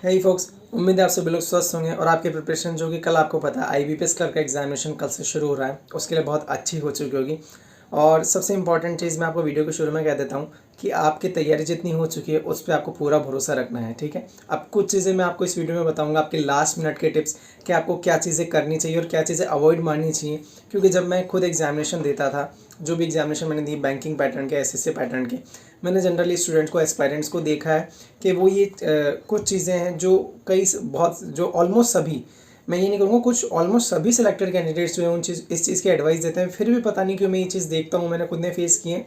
हे focus, उम्मीद है आप सभी लोग स्वस्थ होंगे और आपकी प्रिपरेशन जो कि कल आपको पता है आईबीपीएस क्लर्क का एग्जामिनेशन कल से शुरू हो रहा है, उसके लिए बहुत अच्छी हो चुकी होगी। और सबसे इंपॉर्टेंट चीज़ मैं आपको वीडियो के शुरू में कह देता हूँ कि आपकी तैयारी जितनी हो चुकी है उस पर आपको पूरा भरोसा रखना है, ठीक है। अब कुछ चीज़ें मैं आपको इस वीडियो में बताऊँगा, आपके लास्ट मिनट के टिप्स कि आपको क्या चीज़ें करनी चाहिए और क्या चीज़ें अवॉइड मारनी चाहिए। क्योंकि जब मैं खुद एग्जामिनेशन देता था, जो भी एग्जामिनेशन मैंने दी बैंकिंग पैटर्न के, एसएससी पैटर्न के, मैंने जनरली स्टूडेंट्स को, एस्पायरेंट्स को देखा है कि वो ये कुछ चीज़ें हैं जो बहुत जो ऑलमोस्ट सभी, मैं ये नहीं कहूँगा, कुछ ऑलमोस्ट सभी सिलेक्टेड कैंडिडेट्स जो हैं उन इस चीज़ की एडवाइस देते हैं। फिर भी पता नहीं क्यों मैं ये चीज़ देखता हूँ, मैंने खुद ने फेस किए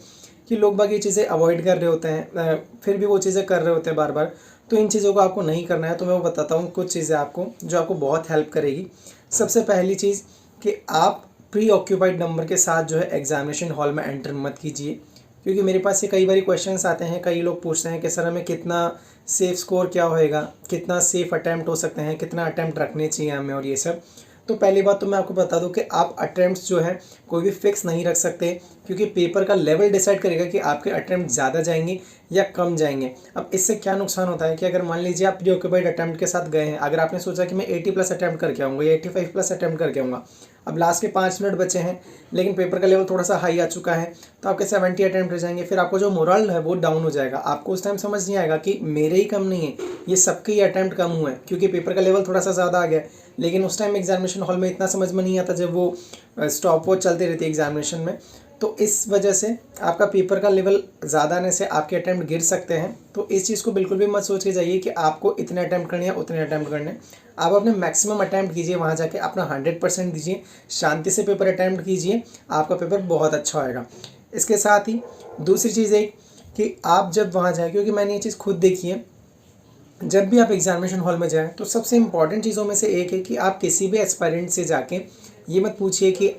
कि लोग बाग ये चीज़ें अवॉइड कर रहे होते हैं, फिर भी वो चीज़ें कर रहे होते हैं बार बार। तो इन चीज़ों को आपको नहीं करना है। तो मैं वो बताता हूँ कुछ चीज़ें आपको जो आपको बहुत हेल्प करेगी। सबसे पहली चीज़ कि आप प्री ऑक्यूपाइड नंबर के साथ जो है एग्जामिनेशन हॉल में एंटर मत कीजिए। क्योंकि मेरे पास ये कई बार क्वेश्चंस आते हैं, कई लोग पूछते हैं कि सर हमें कितना सेफ स्कोर क्या होएगा, कितना सेफ अटैम्प्ट हो सकते हैं, कितना अटैम्प्ट रखने चाहिए हमें और ये सब। तो पहली बात तो मैं आपको बता दूं कि आप अटैम्प्ट्स जो है कोई भी फिक्स नहीं रख सकते, क्योंकि पेपर का लेवल डिसाइड करेगा कि आपके अटैम्प्ट ज़्यादा जाएंगे या कम जाएंगे। अब इससे क्या नुकसान होता है कि अगर मान लीजिए आप प्री ऑक्यूपाइड अटैम्प्ट के साथ गए हैं, अगर आपने सोचा कि मैं 80+ अटैम्प्ट करके आऊँगा या 85+ अटैम्प्ट करके आऊँगा, अब लास्ट के 5 मिनट बचे हैं लेकिन पेपर का लेवल थोड़ा सा हाई आ चुका है, तो आपके 70 अटैम्प्ट रह जाएंगे। फिर आपको जो मोरल है वो डाउन हो जाएगा। आपको उस टाइम समझ नहीं आएगा कि मेरे ही कम नहीं है, ये सबके ही अटैम्प्ट कम हुए हैं क्योंकि पेपर का लेवल थोड़ा सा ज़्यादा आ गया। लेकिन उस टाइम एग्जामिनेशन हॉल में इतना समझ में नहीं आता जब वो स्टॉप वॉच चलती रहती है एग्जामिनेशन में। तो इस वजह से आपका पेपर का लेवल ज़्यादा आने से आपके अटैम्प्ट गिर सकते हैं। तो इस चीज़ को बिल्कुल भी मत सोच के जाइए कि आपको इतने अटैम्प्ट करने हैं उतने अटैम्प्ट करने। आप अपने मैक्सिमम अटैम्प्ट कीजिए, वहाँ जाके अपना 100% दीजिए, शांति से पेपर अटैम्प्ट कीजिए, आपका पेपर बहुत अच्छा होएगा। इसके साथ ही दूसरी चीज़ एक कि आप जब वहाँ जाए, क्योंकि मैंने ये चीज़ खुद देखी है, जब भी आप एग्जामिनेशन हॉल में जाएं तो सबसे इंपॉर्टेंट चीज़ों में से एक है कि आप किसी भी एस्पायरेंट से जाके ये मत पूछिए कि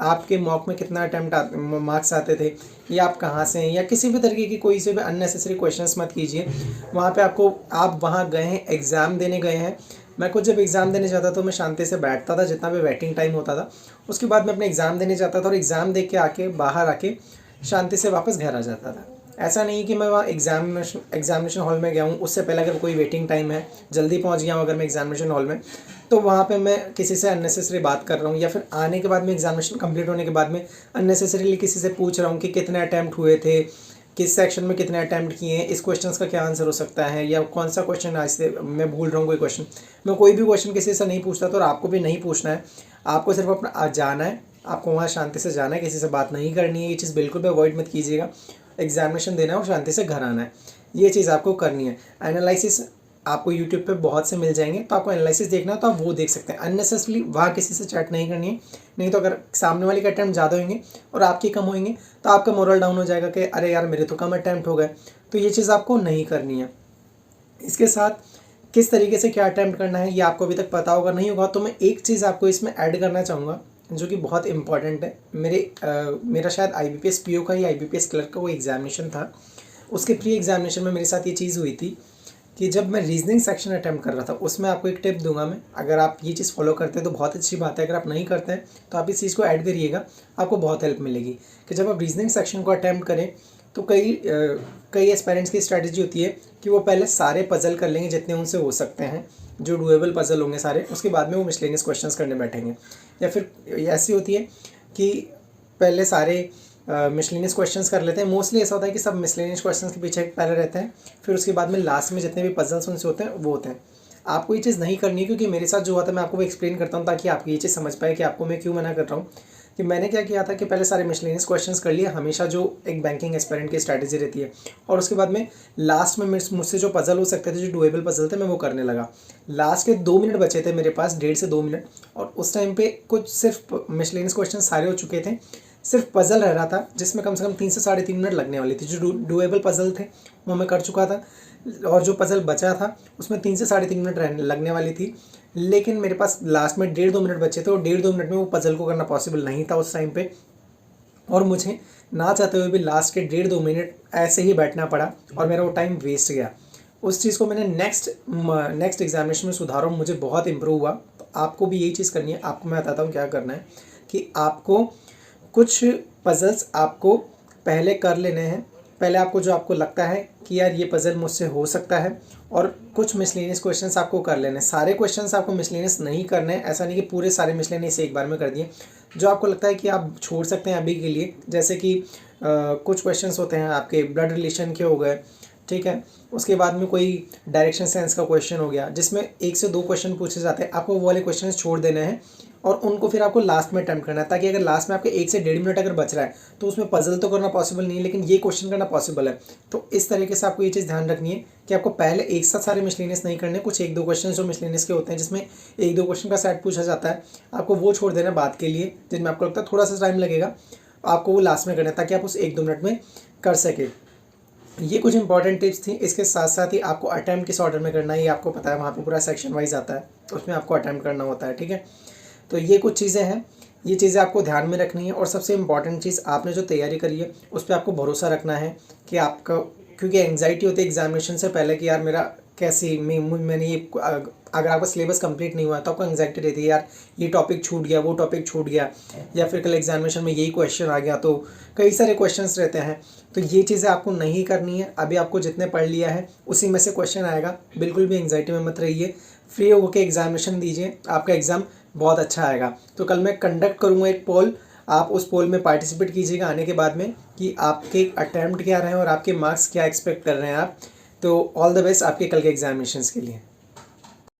आपके मॉक में कितना अटैम्प्ट मार्क्स आते थे या आप कहाँ से हैं, या किसी भी तरीके की कोई से भी अननेसेसरी क्वेश्चंस मत कीजिए। वहाँ पे आप वहाँ गए हैं, एग्ज़ाम देने गए हैं। मैं खुद जब एग्ज़ाम देने जाता तो मैं शांति से बैठता था जितना भी वेटिंग टाइम होता था, उसके बाद मैं अपने एग्ज़ाम देने जाता था और एग्ज़ाम दे के आके बाहर आके शांति से वापस घर आ जाता था। ऐसा नहीं कि मैं वहाँ एग्जामिनेशन हॉल में गया हूँ, उससे पहले अगर कोई वेटिंग टाइम है, जल्दी पहुँच गया हूँ अगर मैं एग्जामिनेशन हॉल में, तो वहाँ पे मैं किसी से अननेसेसरी बात कर रहा हूँ, या फिर आने के बाद में एग्जामिनेशन कंप्लीट होने के बाद में अननेसेसरीली किसी से पूछ रहा हूँ कि कितने अटैम्प्ट हुए थे, किस सेक्शन में कितने अटैम्प्ट किए हैं, इस क्वेश्चन का क्या आंसर हो सकता है, या कौन सा क्वेश्चन आज से मैं भूल रहा हूँ कोई क्वेश्चन। मैं कोई भी क्वेश्चन किसी से नहीं पूछता, तो और आपको भी नहीं पूछना है। आपको सिर्फ अपना जाना है, आपको वहाँ शांति से जाना है, किसी से बात नहीं करनी है। ये चीज़ बिल्कुल भी अवॉइड मत कीजिएगा। एग्जामिनेशन देना है और शांति से घर आना है, ये चीज़ आपको करनी है। एनालिसिस आपको यूट्यूब पे बहुत से मिल जाएंगे, तो आपको एनालिसिस देखना है तो आप वो देख सकते हैं। अननेसेसरली वहाँ किसी से चैट नहीं करनी है, नहीं तो अगर सामने वाले के अटैम्प्ट ज़्यादा होंगे और आपके कम होंगे तो आपका मोरल डाउन हो जाएगा कि अरे यार मेरे तो कम अटैम्प्ट हो गए। तो ये चीज़ आपको नहीं करनी है। इसके साथ किस तरीके से क्या अटैम्प्ट करना है ये आपको अभी तक पता होगा, नहीं होगा तो मैं एक चीज़ आपको इसमें ऐड करना चाहूँगा जो कि बहुत इंपॉर्टेंट है। मेरा शायद IBPS PO का या IBPS क्लर्क का वो एग्जामिनेशन था, उसके प्री एग्जामिनेशन में मेरे साथ ये चीज़ हुई थी कि जब मैं रीजनिंग सेक्शन अटैम्प्ट कर रहा था, उसमें आपको एक टिप दूंगा मैं। अगर आप ये चीज़ फॉलो करते हैं तो बहुत अच्छी बात है, अगर आप नहीं करते हैं तो आप इस चीज़ को ऐड करिएगा, आपको बहुत हेल्प मिलेगी। कि जब आप रीजनिंग सेक्शन को अटैम्प्ट करें तो कई एस्पायरेंट्स की स्ट्रैटेजी होती है कि वो पहले सारे पजल कर लेंगे जितने उनसे हो सकते हैं, जो डुएबल पजल होंगे सारे, उसके बाद में वो मिसलेनियस क्वेश्चंस करने बैठेंगे। या फिर ऐसी होती है कि पहले सारे मिसलेनियस क्वेश्चंस कर लेते हैं। मोस्टली ऐसा होता है कि सब मिसलेनियस क्वेश्चंस के पीछे पहले रहते हैं, फिर उसके बाद में लास्ट में जितने भी पजल्स उनसे होते हैं वो होते हैं। आपको ये चीज़ नहीं करनी है, क्योंकि मेरे साथ जो हुआ था मैं आपको एक्सप्लेन करता हूँ ताकि आप ये चीज़ समझ पाए कि आपको मैं क्यों मना कर रहा हूँ। कि मैंने क्या किया था कि पहले सारे मिसलेनियस क्वेश्चंस कर लिए, हमेशा जो एक बैंकिंग एस्पायरेंट की स्ट्रैटेजी रहती है, और उसके बाद में लास्ट में मुझसे जो पजल हो सकते थे, जो डुएबल पजल थे, मैं वो करने लगा। लास्ट के 2 मिनट बचे थे मेरे पास, 1.5 से 2 मिनट, और उस टाइम पे कुछ सिर्फ मिसलेनियस क्वेश्चन सारे हो चुके थे, सिर्फ पजल रह रहा था जिसमें कम से कम 3 से 3.5 मिनट लगने वाली थी। जो डुएबल पजल थे वो मैं कर चुका था, और जो पजल बचा था उसमें 3 से 3.5 मिनट लगने वाली थी। लेकिन मेरे पास लास्ट में 1.5-2 मिनट बचे थे, और 1.5-2 मिनट में वो पजल को करना पॉसिबल नहीं था उस टाइम पे, और मुझे ना चाहते हुए भी लास्ट के 1.5-2 मिनट ऐसे ही बैठना पड़ा और मेरा वो टाइम वेस्ट गया। उस चीज़ को मैंने नेक्स्ट एग्जामिनेशन में सुधारा, मुझे बहुत इंप्रूव हुआ। तो आपको भी यही चीज़ करनी है। आपको मैं बताता हूँ क्या करना है कि आपको कुछ पजल्स आपको पहले कर लेने हैं, पहले आपको जो आपको लगता है कि यार ये पज़ल मुझसे हो सकता है, और कुछ मिसलेनियस क्वेश्चंस आपको कर लेने, सारे क्वेश्चंस आपको मिसलेनियस नहीं करने, ऐसा नहीं कि पूरे सारे मिसलेनियस एक बार में कर दिए। जो आपको लगता है कि आप छोड़ सकते हैं अभी के लिए, जैसे कि कुछ क्वेश्चंस होते हैं आपके ब्लड रिलेशन के हो गए, ठीक है। उसके बाद में कोई डायरेक्शन सेंस का क्वेश्चन हो गया जिसमें 1 से 2 क्वेश्चन पूछे जाते हैं, आपको वो वाले क्वेश्चन छोड़ देने हैं और उनको फिर आपको लास्ट में अटेम्प्ट करना है, ताकि अगर लास्ट में आपके 1 से 1.5 मिनट अगर बच रहा है तो उसमें पजल तो करना पॉसिबल नहीं है, लेकिन ये क्वेश्चन करना पॉसिबल है। तो इस तरीके से आपको ये चीज़ ध्यान रखनी है कि आपको पहले एक साथ सारे मिसलेनियस नहीं करने, कुछ 1-2 क्वेश्चन जो मिसलेनियस के होते हैं जिसमें 1-2 क्वेश्चन का सेट पूछा जाता है, आपको वो छोड़ देना बात के लिए, जिनमें आपको लगता है थोड़ा सा टाइम लगेगा, आपको वो लास्ट में करना है ताकि आप उस 1-2 मिनट में कर सके। ये कुछ इंपॉर्टेंट टिप्स थी। इसके साथ साथ ही आपको अटैम्प्ट किस ऑर्डर में करना है ये आपको पता है, वहाँ पे पूरा सेक्शन वाइज आता है, उसमें आपको अटैम्प्ट करना होता है, ठीक है। तो ये कुछ चीज़ें हैं, ये चीज़ें आपको ध्यान में रखनी है। और सबसे इम्पॉर्टेंट चीज़, आपने जो तैयारी करी है उस पर आपको भरोसा रखना है कि आपका, क्योंकि एंग्जाइटी होती है एग्जामिनेशन से पहले कि यार मेरा कैसे मैंने ये, अगर आपका सिलेबस कंप्लीट नहीं हुआ है तो आपको एंग्जाइटी रहती है यार ये टॉपिक छूट गया, वो टॉपिक छूट गया, या फिर कल एग्जामिनेशन में यही क्वेश्चन आ गया, तो कई सारे क्वेश्चंस रहते हैं। तो ये चीज़ें आपको नहीं करनी है। अभी आपको जितने पढ़ लिया है उसी में से क्वेश्चन आएगा, बिल्कुल भी एंग्जाइटी में मत रहिए, फ्री होकर एग्जामिनेशन दीजिए, आपका एग्ज़ाम बहुत अच्छा आएगा। तो कल मैं कंडक्ट करूँगा एक पोल, आप उस पोल में पार्टिसिपेट कीजिएगा आने के बाद में कि आपके अटैम्प्ट क्या रहे हैं और आपके मार्क्स क्या एक्सपेक्ट कर रहे हैं आप। तो ऑल द बेस्ट आपके कल के एग्जामिनेशंस के लिए।